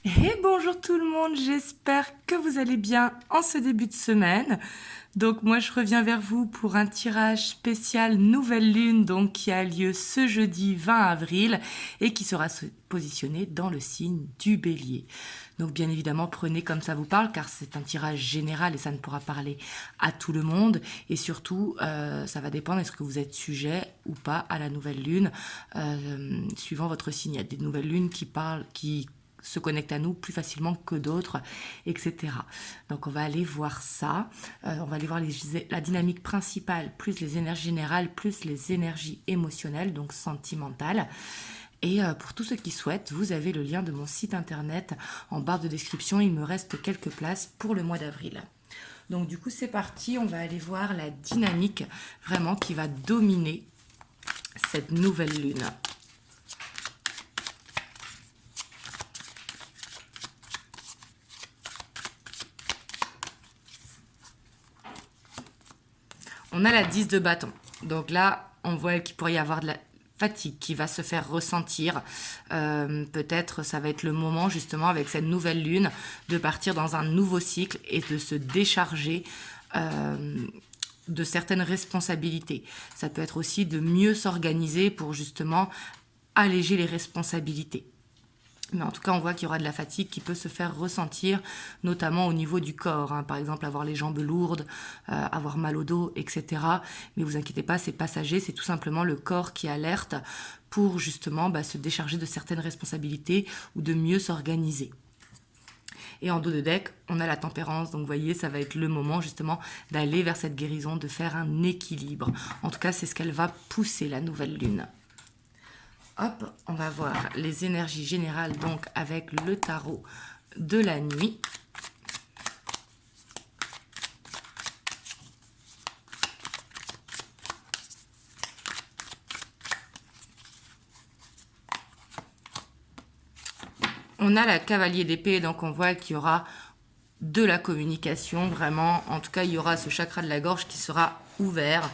Et bonjour tout le monde, j'espère que vous allez bien en ce début de semaine. Donc moi je reviens vers vous pour un tirage spécial Nouvelle Lune donc qui a lieu ce jeudi 20 avril et qui sera positionné dans le signe du Bélier. Donc bien évidemment prenez comme ça vous parle car c'est un tirage général et ça ne pourra parler à tout le monde et surtout ça va dépendre est-ce que vous êtes sujet ou pas à la nouvelle lune suivant votre signe. Il y a des nouvelles lunes qui se connectent à nous plus facilement que d'autres, etc. Donc on va aller voir ça. On va aller voir la dynamique principale, plus les énergies générales, plus les énergies émotionnelles, donc sentimentales. Et pour tous ceux qui souhaitent, vous avez le lien de mon site internet en barre de description. Il me reste quelques places pour le mois d'avril. Donc du coup c'est parti, on va aller voir la dynamique vraiment qui va dominer cette nouvelle lune. On a la 10 de bâton. Donc là, on voit qu'il pourrait y avoir de la fatigue qui va se faire ressentir. Peut-être ça va être le moment justement avec cette nouvelle lune de partir dans un nouveau cycle et de se décharger de certaines responsabilités. Ça peut être aussi de mieux s'organiser pour justement alléger les responsabilités. Mais en tout cas, on voit qu'il y aura de la fatigue qui peut se faire ressentir, notamment au niveau du corps. Par exemple, avoir les jambes lourdes, avoir mal au dos, etc. Mais vous inquiétez pas, c'est passager, c'est tout simplement le corps qui alerte pour justement se décharger de certaines responsabilités ou de mieux s'organiser. Et en dos de deck, on a la tempérance. Donc vous voyez, ça va être le moment justement d'aller vers cette guérison, de faire un équilibre. En tout cas, c'est ce qu'elle va pousser, la nouvelle lune. Hop, on va voir les énergies générales donc avec le tarot de la nuit. On a la cavalier d'épée, donc on voit qu'il y aura de la communication, vraiment. En tout cas, il y aura ce chakra de la gorge qui sera ouvert.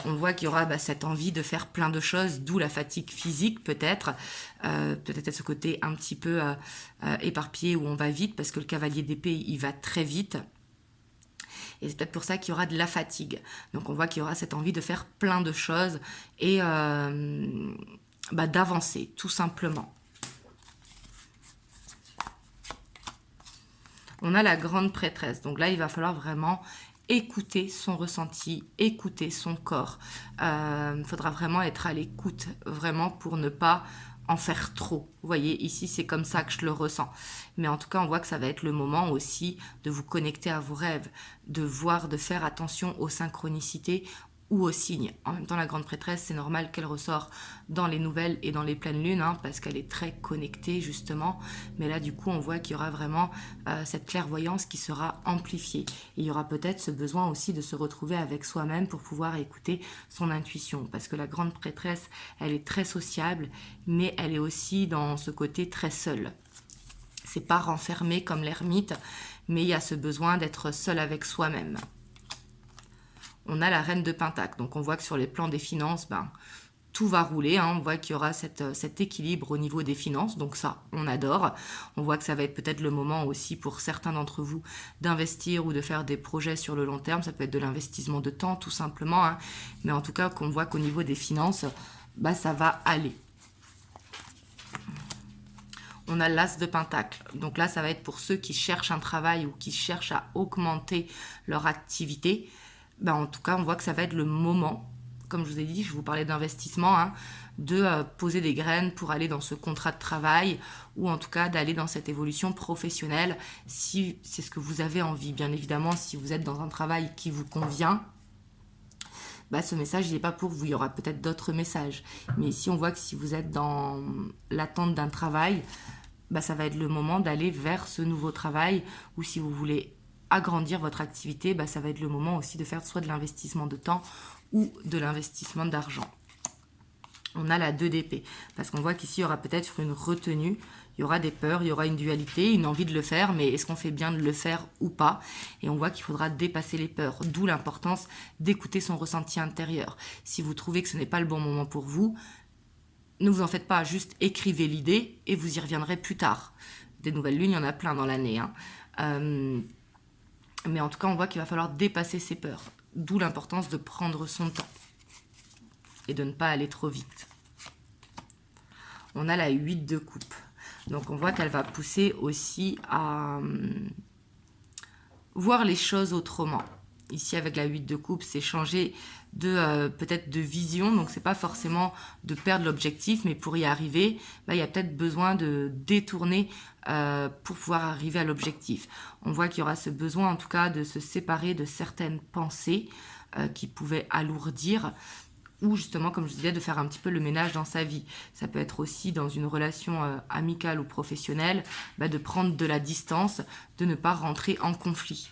On voit qu'il y aura cette envie de faire plein de choses, d'où la fatigue physique peut-être. Peut-être à ce côté un petit peu éparpillé où on va vite, parce que le cavalier d'épée, il va très vite. Et c'est peut-être pour ça qu'il y aura de la fatigue. Donc on voit qu'il y aura cette envie de faire plein de choses et d'avancer, tout simplement. On a la grande prêtresse. Donc là, il va falloir vraiment écouter son ressenti, écouter son corps. Il faudra vraiment être à l'écoute, vraiment pour ne pas en faire trop. Vous voyez, ici, c'est comme ça que je le ressens. Mais en tout cas, on voit que ça va être le moment aussi de vous connecter à vos rêves, de voir, de faire attention aux synchronicités ou aux signes. En même temps, la grande prêtresse, c'est normal qu'elle ressort dans les nouvelles et dans les pleines lunes, parce qu'elle est très connectée, justement. Mais là, du coup, on voit qu'il y aura vraiment cette clairvoyance qui sera amplifiée. Et il y aura peut-être ce besoin aussi de se retrouver avec soi-même pour pouvoir écouter son intuition. Parce que la grande prêtresse, elle est très sociable, mais elle est aussi dans ce côté très seule. C'est pas renfermé comme l'ermite, mais il y a ce besoin d'être seul avec soi-même. On a la reine de Pentacle. Donc on voit que sur les plans des finances, tout va rouler. On voit qu'il y aura cet équilibre au niveau des finances. Donc ça, on adore. On voit que ça va être peut-être le moment aussi pour certains d'entre vous d'investir ou de faire des projets sur le long terme. Ça peut être de l'investissement de temps, tout simplement. Mais en tout cas, qu'on voit qu'au niveau des finances, ça va aller. On a l'as de Pentacle. Donc là, ça va être pour ceux qui cherchent un travail ou qui cherchent à augmenter leur activité. En tout cas, on voit que ça va être le moment, comme je vous ai dit, je vous parlais d'investissement, de poser des graines pour aller dans ce contrat de travail ou en tout cas d'aller dans cette évolution professionnelle si c'est ce que vous avez envie. Bien évidemment, si vous êtes dans un travail qui vous convient, ce message, il n'est pas pour vous. Il y aura peut-être d'autres messages. Mais ici, on voit que si vous êtes dans l'attente d'un travail, ça va être le moment d'aller vers ce nouveau travail ou si vous voulez agrandir votre activité, ça va être le moment aussi de faire soit de l'investissement de temps ou de l'investissement d'argent. On a la 2 d'épée, parce qu'on voit qu'ici, il y aura peut-être une retenue, il y aura des peurs, il y aura une dualité, une envie de le faire, mais est-ce qu'on fait bien de le faire ou pas? Et on voit qu'il faudra dépasser les peurs, d'où l'importance d'écouter son ressenti intérieur. Si vous trouvez que ce n'est pas le bon moment pour vous, ne vous en faites pas, juste écrivez l'idée et vous y reviendrez plus tard. Des nouvelles lunes, il y en a plein dans l'année. Hein. Mais en tout cas, on voit qu'il va falloir dépasser ses peurs. D'où l'importance de prendre son temps et de ne pas aller trop vite. On a la 8 de coupe. Donc on voit qu'elle va pousser aussi à voir les choses autrement. Ici, avec la 8 de coupe, c'est changer de peut-être de vision. Donc, c'est pas forcément de perdre l'objectif, mais pour y arriver, il y a peut-être besoin de détourner pour pouvoir arriver à l'objectif. On voit qu'il y aura ce besoin, en tout cas, de se séparer de certaines pensées qui pouvaient alourdir, ou justement, comme je disais, de faire un petit peu le ménage dans sa vie. Ça peut être aussi dans une relation amicale ou professionnelle, de prendre de la distance, de ne pas rentrer en conflit.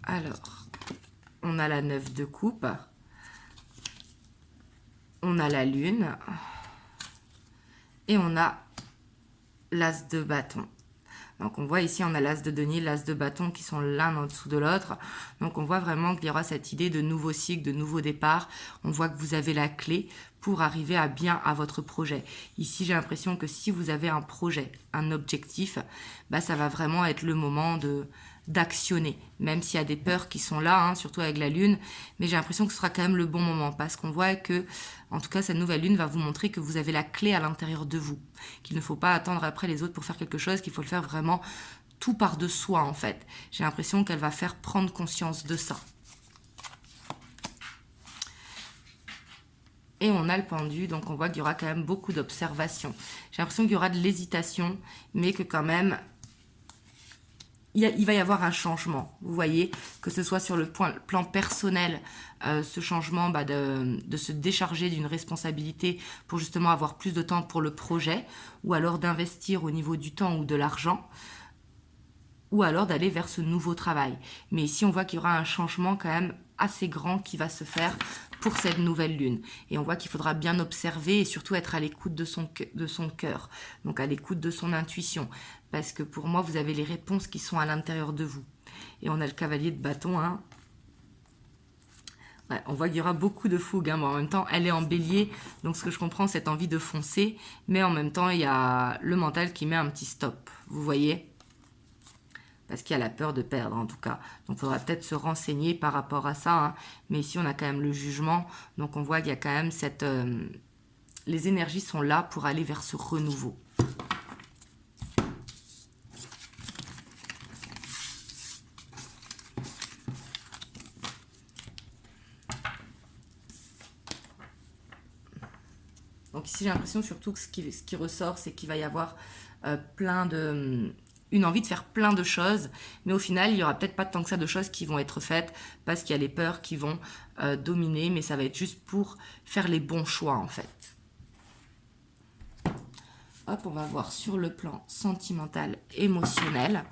Alors, on a la 9 de coupe, on a la lune, et on a l'as de bâton. Donc on voit ici, on a l'as de denier, l'as de bâton qui sont l'un en dessous de l'autre. Donc on voit vraiment qu'il y aura cette idée de nouveau cycle, de nouveau départ. On voit que vous avez la clé pour arriver à bien à votre projet. Ici, j'ai l'impression que si vous avez un projet, un objectif, ça va vraiment être le moment d'actionner, même s'il y a des peurs qui sont là, hein, surtout avec la lune, mais j'ai l'impression que ce sera quand même le bon moment, parce qu'on voit que, en tout cas, cette nouvelle lune va vous montrer que vous avez la clé à l'intérieur de vous, qu'il ne faut pas attendre après les autres pour faire quelque chose, qu'il faut le faire vraiment tout par de soi, en fait. J'ai l'impression qu'elle va faire prendre conscience de ça. Et on a le pendu, donc on voit qu'il y aura quand même beaucoup d'observation. J'ai l'impression qu'il y aura de l'hésitation, mais que quand même, il va y avoir un changement, vous voyez, que ce soit sur le plan personnel, ce changement de se décharger d'une responsabilité pour justement avoir plus de temps pour le projet, ou alors d'investir au niveau du temps ou de l'argent, ou alors d'aller vers ce nouveau travail. Mais ici, on voit qu'il y aura un changement quand même assez grand qui va se faire pour cette nouvelle lune. Et on voit qu'il faudra bien observer et surtout être à l'écoute de son cœur, donc à l'écoute de son intuition. Parce que pour moi, vous avez les réponses qui sont à l'intérieur de vous. Et on a le cavalier de bâton. Hein. Ouais, on voit qu'il y aura beaucoup de fougue. Hein, mais en même temps, elle est en bélier. Donc ce que je comprends, c'est cette envie de foncer. Mais en même temps, il y a le mental qui met un petit stop. Vous voyez ? Parce qu'il y a la peur de perdre en tout cas. Donc il faudra peut-être se renseigner par rapport à ça. Hein. Mais ici, on a quand même le jugement. Donc on voit qu'il y a quand même cette... les énergies sont là pour aller vers ce renouveau. Donc ici, j'ai l'impression surtout que ce qui ressort, c'est qu'il va y avoir une envie de faire plein de choses, mais au final, il n'y aura peut-être pas tant que ça de choses qui vont être faites parce qu'il y a les peurs qui vont dominer, mais ça va être juste pour faire les bons choix en fait. Hop, on va voir sur le plan sentimental, émotionnel.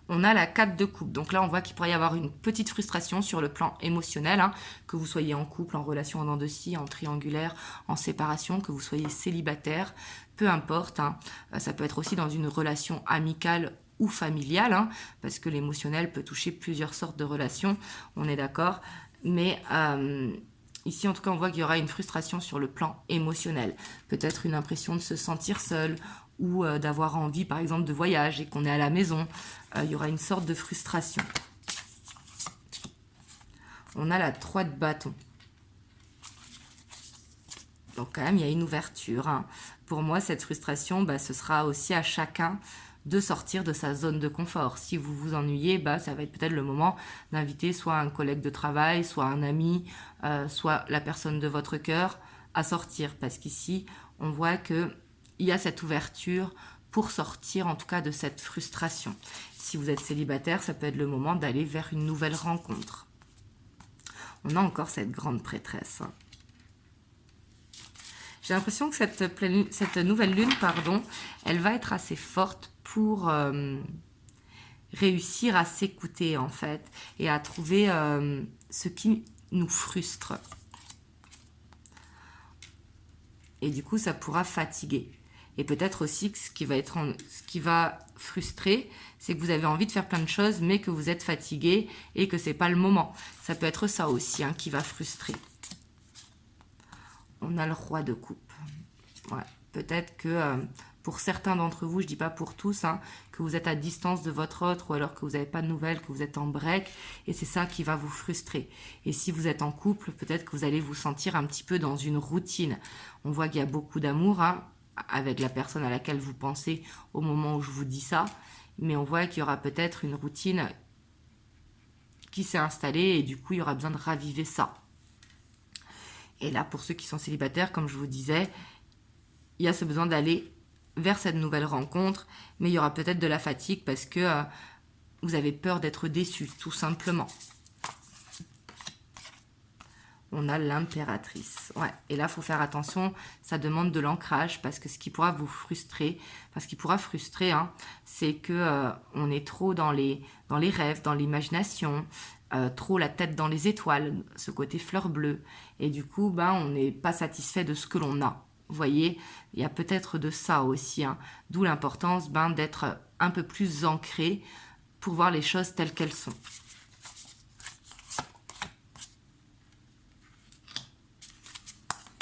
On a la 4 de coupe. Donc là, on voit qu'il pourrait y avoir une petite frustration sur le plan émotionnel, hein, que vous soyez en couple, en relation en dents de scie, en triangulaire, en séparation, que vous soyez célibataire, peu importe. Hein. Ça peut être aussi dans une relation amicale ou familiale, hein, parce que l'émotionnel peut toucher plusieurs sortes de relations, on est d'accord. Mais ici, en tout cas, on voit qu'il y aura une frustration sur le plan émotionnel. Peut-être une impression de se sentir seul, ou d'avoir envie, par exemple, de voyage et qu'on est à la maison. Il y aura une sorte de frustration. On a la 3 de bâton. Donc quand même, il y a une ouverture. Hein. Pour moi, cette frustration, ce sera aussi à chacun de sortir de sa zone de confort. Si vous vous ennuyez, ça va être peut-être le moment d'inviter soit un collègue de travail, soit un ami, soit la personne de votre cœur à sortir. Parce qu'ici, on voit que il y a cette ouverture pour sortir en tout cas de cette frustration. Si vous êtes célibataire, ça peut être le moment d'aller vers une nouvelle rencontre. On a encore cette grande prêtresse. J'ai l'impression que cette nouvelle lune, elle va être assez forte pour réussir à s'écouter en fait et à trouver ce qui nous frustre. Et du coup, ça pourra fatiguer. Et peut-être aussi que ce qui va frustrer, c'est que vous avez envie de faire plein de choses, mais que vous êtes fatigué et que c'est pas le moment. Ça peut être ça aussi hein, qui va frustrer. On a le roi de coupe. Ouais. Peut-être que pour certains d'entre vous, je dis pas pour tous, hein, que vous êtes à distance de votre autre ou alors que vous n'avez pas de nouvelles, que vous êtes en break et c'est ça qui va vous frustrer. Et si vous êtes en couple, peut-être que vous allez vous sentir un petit peu dans une routine. On voit qu'il y a beaucoup d'amour hein, avec la personne à laquelle vous pensez au moment où je vous dis ça, mais on voit qu'il y aura peut-être une routine qui s'est installée et du coup il y aura besoin de raviver ça. Et là, pour ceux qui sont célibataires, comme je vous disais, il y a ce besoin d'aller vers cette nouvelle rencontre, mais il y aura peut-être de la fatigue parce que vous avez peur d'être déçu, tout simplement. On a l'impératrice. Ouais. Et là, il faut faire attention, ça demande de l'ancrage parce que ce qui pourra vous frustrer, hein, c'est que on est trop dans les rêves, dans l'imagination, trop la tête dans les étoiles, ce côté fleur bleue. Et du coup, on n'est pas satisfait de ce que l'on a. Vous voyez, il y a peut-être de ça aussi, hein, d'où l'importance d'être un peu plus ancré pour voir les choses telles qu'elles sont.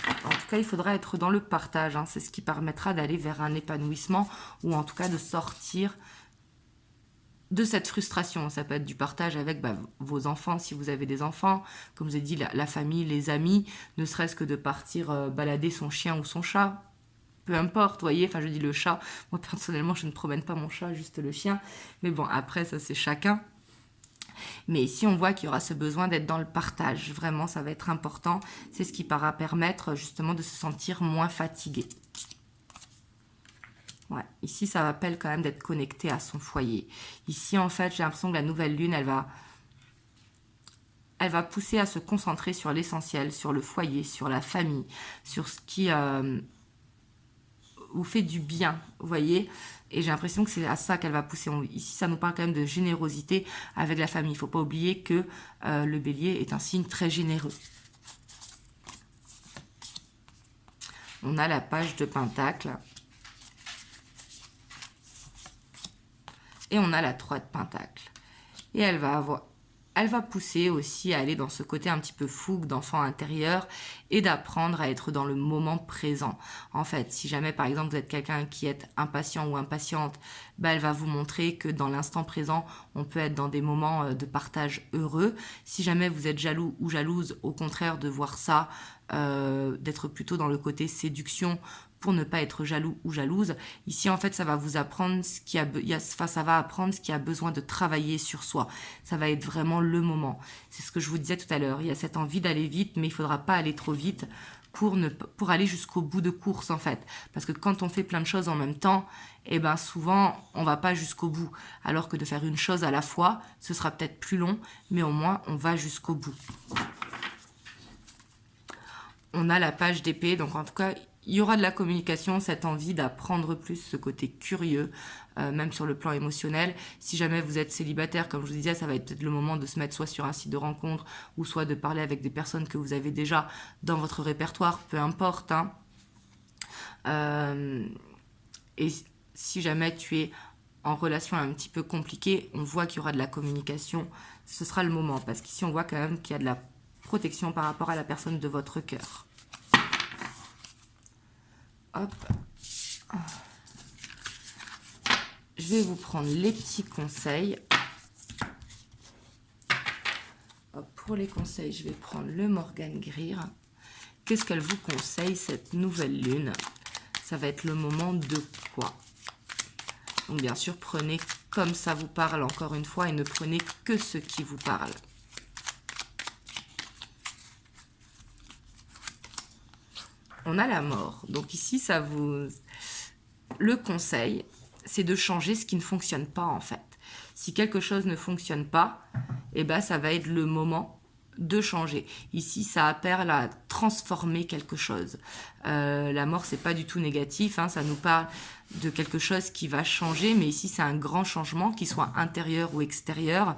En tout cas, il faudra être dans le partage, hein, c'est ce qui permettra d'aller vers un épanouissement ou en tout cas de sortir de cette frustration. Ça peut être du partage avec vos enfants si vous avez des enfants, comme je vous ai dit, la famille, les amis, ne serait-ce que de partir balader son chien ou son chat. Peu importe, vous voyez, enfin je dis le chat, moi personnellement je ne promène pas mon chat, juste le chien, mais bon après ça c'est chacun. Mais ici on voit qu'il y aura ce besoin d'être dans le partage, vraiment ça va être important, c'est ce qui pourra permettre justement de se sentir moins fatigué. Ouais, ici ça appelle quand même d'être connecté à son foyer. Ici en fait j'ai l'impression que la nouvelle lune elle va pousser à se concentrer sur l'essentiel, sur le foyer, sur la famille, sur ce qui vous fait du bien, vous voyez. Et j'ai l'impression que c'est à ça qu'elle va pousser. Ici, ça nous parle quand même de générosité avec la famille. Il ne faut pas oublier que le bélier est un signe très généreux. On a la page de Pentacle. Et on a la 3 de Pentacle. Et elle va pousser aussi à aller dans ce côté un petit peu fougue d'enfant intérieur et d'apprendre à être dans le moment présent. En fait, si jamais par exemple vous êtes quelqu'un qui est impatient ou impatiente, elle va vous montrer que dans l'instant présent, on peut être dans des moments de partage heureux. Si jamais vous êtes jaloux ou jalouse, au contraire de voir ça, d'être plutôt dans le côté séduction pour ne pas être jaloux ou jalouse. Ici, en fait, ça va vous apprendre ça va apprendre ce qui a besoin de travailler sur soi. Ça va être vraiment le moment. C'est ce que je vous disais tout à l'heure. Il y a cette envie d'aller vite, mais il ne faudra pas aller trop vite pour aller jusqu'au bout de course, en fait. Parce que quand on fait plein de choses en même temps, souvent, on ne va pas jusqu'au bout. Alors que de faire une chose à la fois, ce sera peut-être plus long, mais au moins, on va jusqu'au bout. On a la page d'épée, donc en tout cas, il y aura de la communication, cette envie d'apprendre plus, ce côté curieux, même sur le plan émotionnel. Si jamais vous êtes célibataire, comme je vous disais, ça va être peut-être le moment de se mettre soit sur un site de rencontre ou soit de parler avec des personnes que vous avez déjà dans votre répertoire, peu importe. Hein. Et si jamais tu es en relation un petit peu compliquée, on voit qu'il y aura de la communication, ce sera le moment. Parce qu'ici, on voit quand même qu'il y a de la protection par rapport à la personne de votre cœur. Hop. Je vais vous prendre les petits conseils. Hop, pour les conseils, je vais prendre le Morgane Greer. Qu'est-ce qu'elle vous conseille, cette nouvelle lune? Ça va être le moment de quoi? Donc bien sûr, prenez comme ça vous parle encore une fois et ne prenez que ce qui vous parle. On a la mort. Donc ici, le conseil, c'est de changer ce qui ne fonctionne pas en fait. Si quelque chose ne fonctionne pas, ça va être le moment de changer. Ici, ça appelle à transformer quelque chose. La mort, c'est pas du tout négatif, hein, ça nous parle de quelque chose qui va changer, mais ici, c'est un grand changement, qu'il soit intérieur ou extérieur.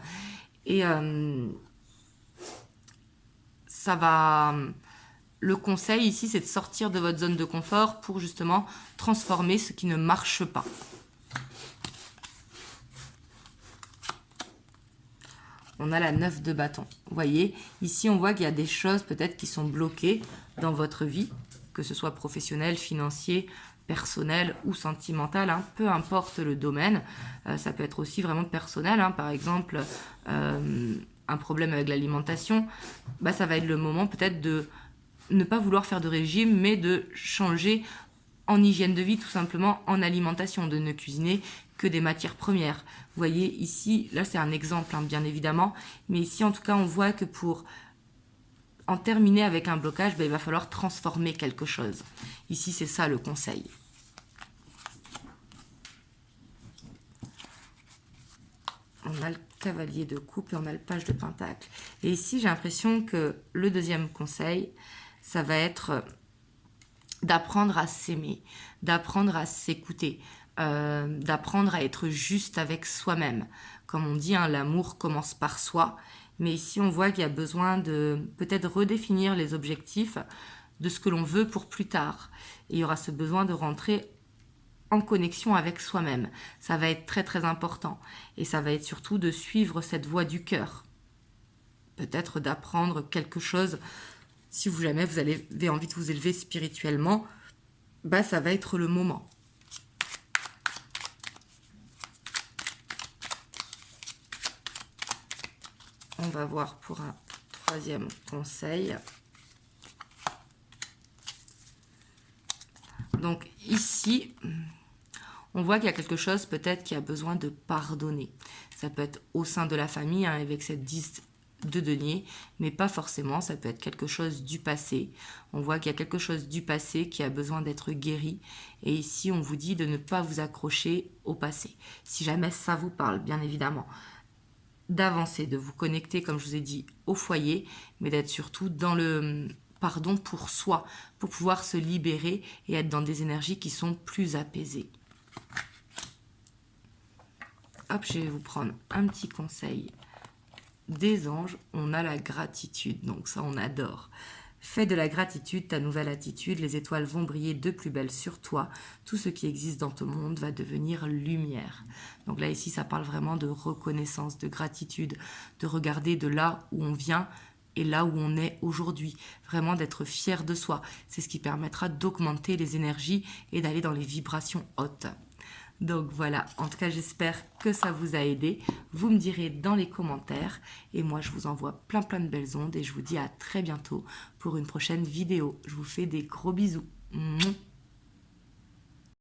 Et ça va le conseil ici, c'est de sortir de votre zone de confort pour justement transformer ce qui ne marche pas. On a la 9 de bâton. Vous voyez, ici, on voit qu'il y a des choses peut-être qui sont bloquées dans votre vie, que ce soit professionnel, financier, personnel ou sentimental, hein, peu importe le domaine. Ça peut être aussi vraiment personnel, hein, par exemple, un problème avec l'alimentation. Bah, ça va être le moment peut-être de ne pas vouloir faire de régime, mais de changer en hygiène de vie, tout simplement en alimentation, de ne cuisiner que des matières premières. Vous voyez ici, là c'est un exemple hein, bien évidemment, mais ici en tout cas on voit que pour en terminer avec un blocage, il va falloir transformer quelque chose. Ici c'est ça le conseil. On a le cavalier de coupe et on a le page de pentacle. Et ici j'ai l'impression que le deuxième conseil, ça va être d'apprendre à s'aimer, d'apprendre à s'écouter, d'apprendre à être juste avec soi-même. Comme on dit, hein, l'amour commence par soi. Mais ici, on voit qu'il y a besoin de peut-être redéfinir les objectifs de ce que l'on veut pour plus tard. Et il y aura ce besoin de rentrer en connexion avec soi-même. Ça va être très très important. Et ça va être surtout de suivre cette voie du cœur. Peut-être d'apprendre quelque chose. Si vous jamais vous avez envie de vous élever spirituellement, bah ça va être le moment. On va voir pour un troisième conseil. Donc ici, on voit qu'il y a quelque chose peut-être qui a besoin de pardonner. Ça peut être au sein de la famille, hein, avec cette 10 de denier, mais pas forcément, ça peut être quelque chose du passé. On voit qu'il y a quelque chose du passé qui a besoin d'être guéri. Et ici, on vous dit de ne pas vous accrocher au passé. Si jamais ça vous parle, bien évidemment. D'avancer, de vous connecter, comme je vous ai dit, au foyer, mais d'être surtout dans le pardon pour soi, pour pouvoir se libérer et être dans des énergies qui sont plus apaisées. Hop, je vais vous prendre un petit conseil des anges. On a la gratitude, donc ça on adore. Fais de la gratitude ta nouvelle attitude, les étoiles vont briller de plus belle sur toi, tout ce qui existe dans ton monde va devenir lumière. Donc là ici ça parle vraiment de reconnaissance, de gratitude, de regarder de là où on vient et là où on est aujourd'hui, vraiment d'être fier de soi. C'est ce qui permettra d'augmenter les énergies et d'aller dans les vibrations hautes. Donc voilà, en tout cas j'espère que ça vous a aidé. Vous me direz dans les commentaires et moi je vous envoie plein de belles ondes et je vous dis à très bientôt pour une prochaine vidéo. Je vous fais des gros bisous.